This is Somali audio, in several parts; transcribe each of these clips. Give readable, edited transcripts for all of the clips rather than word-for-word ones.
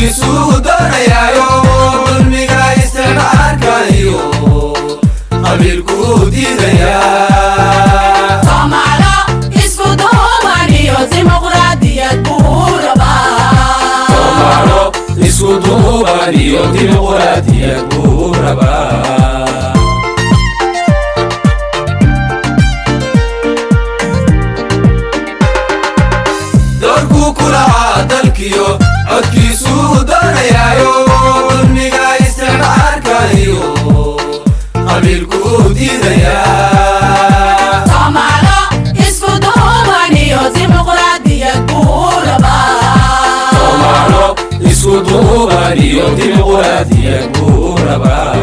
codkiisuu doonayayo dulmiga isticmaalkayo qabiilkuu diidayaa Soomaalo isku duuban iyo dimuqraadiyad buu rabaa Soomaalo isku duuban iyo dimuqraadiyad buu rabaa doorkuu ku lahaa dalkiyo codkiisuu doonayayo dulmiga isticmaalkayo qabiilkuu diidayaa Soomaalo isku duuban iyo dimuqraadiyad buu rabaa Soomaalo isku duuban iyo dimuqraadiyad buu rabaa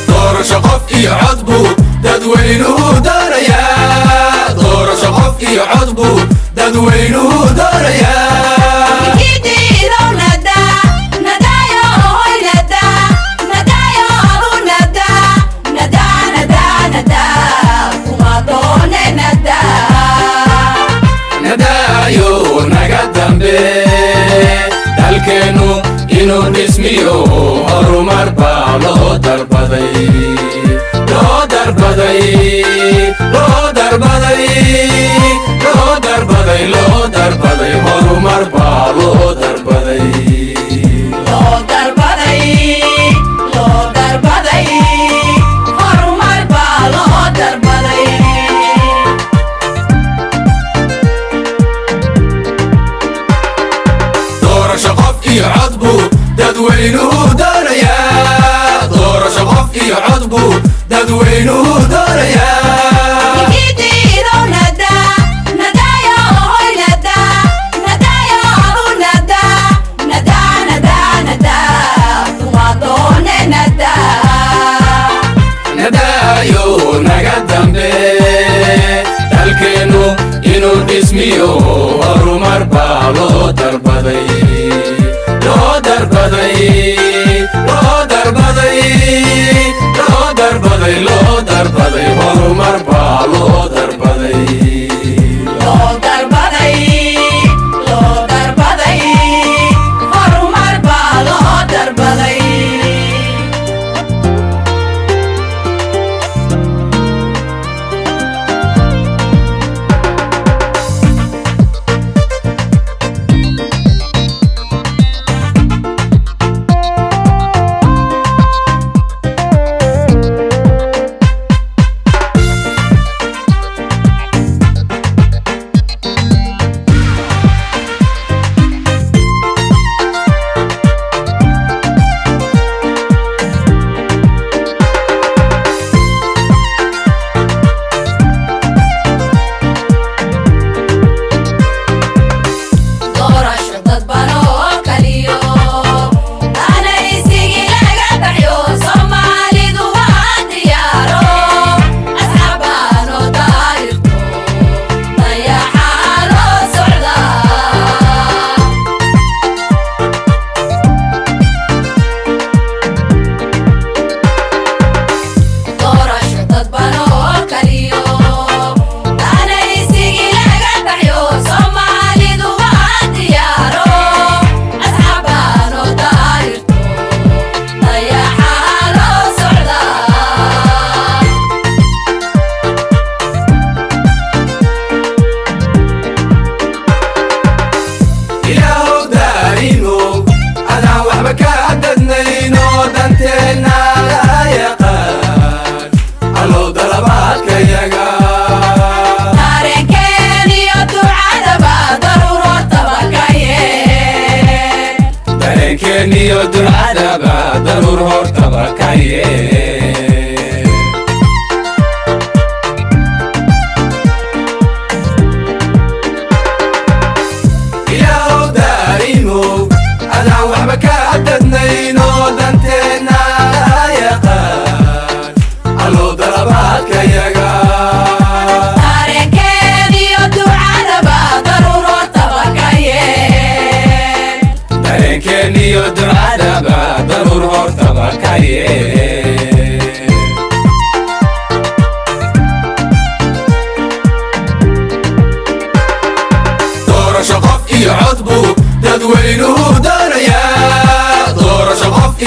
doorasho qof iyo cod buu dadweynuhu doonayaa doorasho qof iyo cod buu dadweynuhu doonayaa Kidiidow nadaa nadaayo hoy nadaa nadaayo aru nadaa nadaa nadaa nadaa kuma doone nadaa nadaayo naga dambe dalkeennu inuu dhismiyo horumar baa loo darbaday loo darbaday loo darbaday loo darbaday loo darbaday horumar baa loo darbaday loo darbaday loo darbaday horumar baa loo darbaday doorasho qof iyo cod buu dadweynuhu doonayaa doorasho qof iyo cod buu dadweynuhu doonayaa Kidiidow nadaa nadaayo hoy nadaa nadaayo aru nadaa nadaa nadaa nadaa kuma doone nadaa nadaayo naga dambe dalkeennu inuu dhismiyo horumar baa loo darbaday loo darbaday loo darbaday loo darbaday loo darbaday horumar baa loo darbaday loo darbaday loo darbaday horumar baa loo darbaday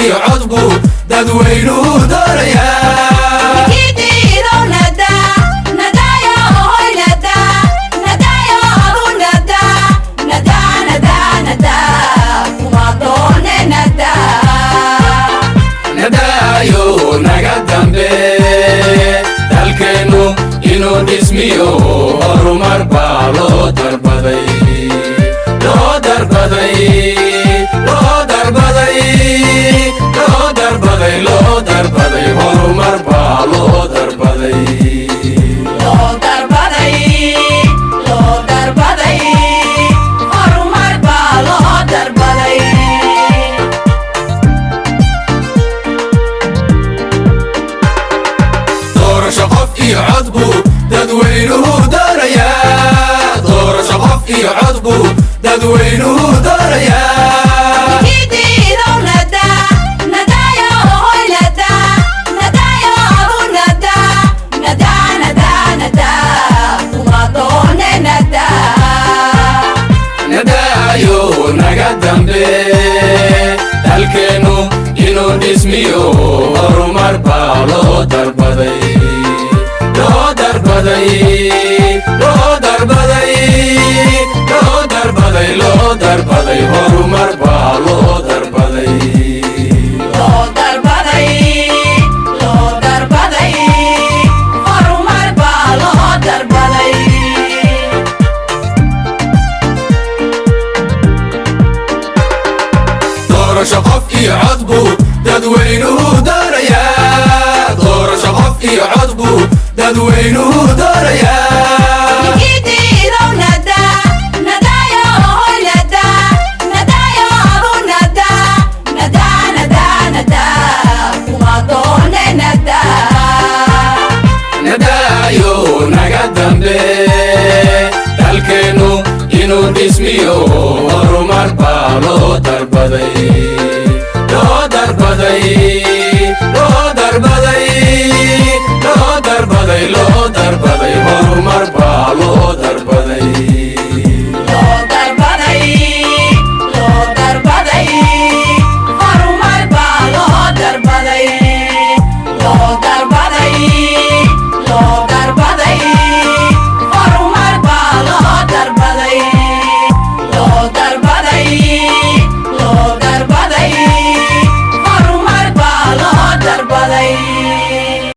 iyo cod buu dadweynuhu doonayaa Kidiido nada nadayo hoy nada nadayo adu nada nada nada nada kuma doone nada nadaayo naga dambe dalkeennu inuu dhismiyo horumar baa loo darbaday loo darbaday loo darbaday loo darbaday loo darbaday horumar baa loo darbaday loo darbaday loo darbaday horumar baa loo darbaday doorasho qof iyo cod buu dadweynuhu doonayaa doorasho qof iyo cod buu dadweynuhu doonayaa Kidiido nada nadayo hoy nada nadayo adu nada nada nada nada kuma doone nada nadaayo naga dambe dalkeennu inuu dhismiyo horumar baa loo darbaday loo darbaday loo darbaday loo darbaday loo darbaday horumar baa loo darbaday loo darbaday loo darbaday horumar baa loo darbaday doorasho qof iyo cod buu dadweynuhu doonayaa doorasho qof iyo cod buu dadweynuhu doonayaa Kidiido nada nadayo hoy nada nadayo adu nada nada nada nada kuma doone nada nadaayo naga dambe dalkeennu inuu dhismiyo horumar baa loo darbaday loo darbaday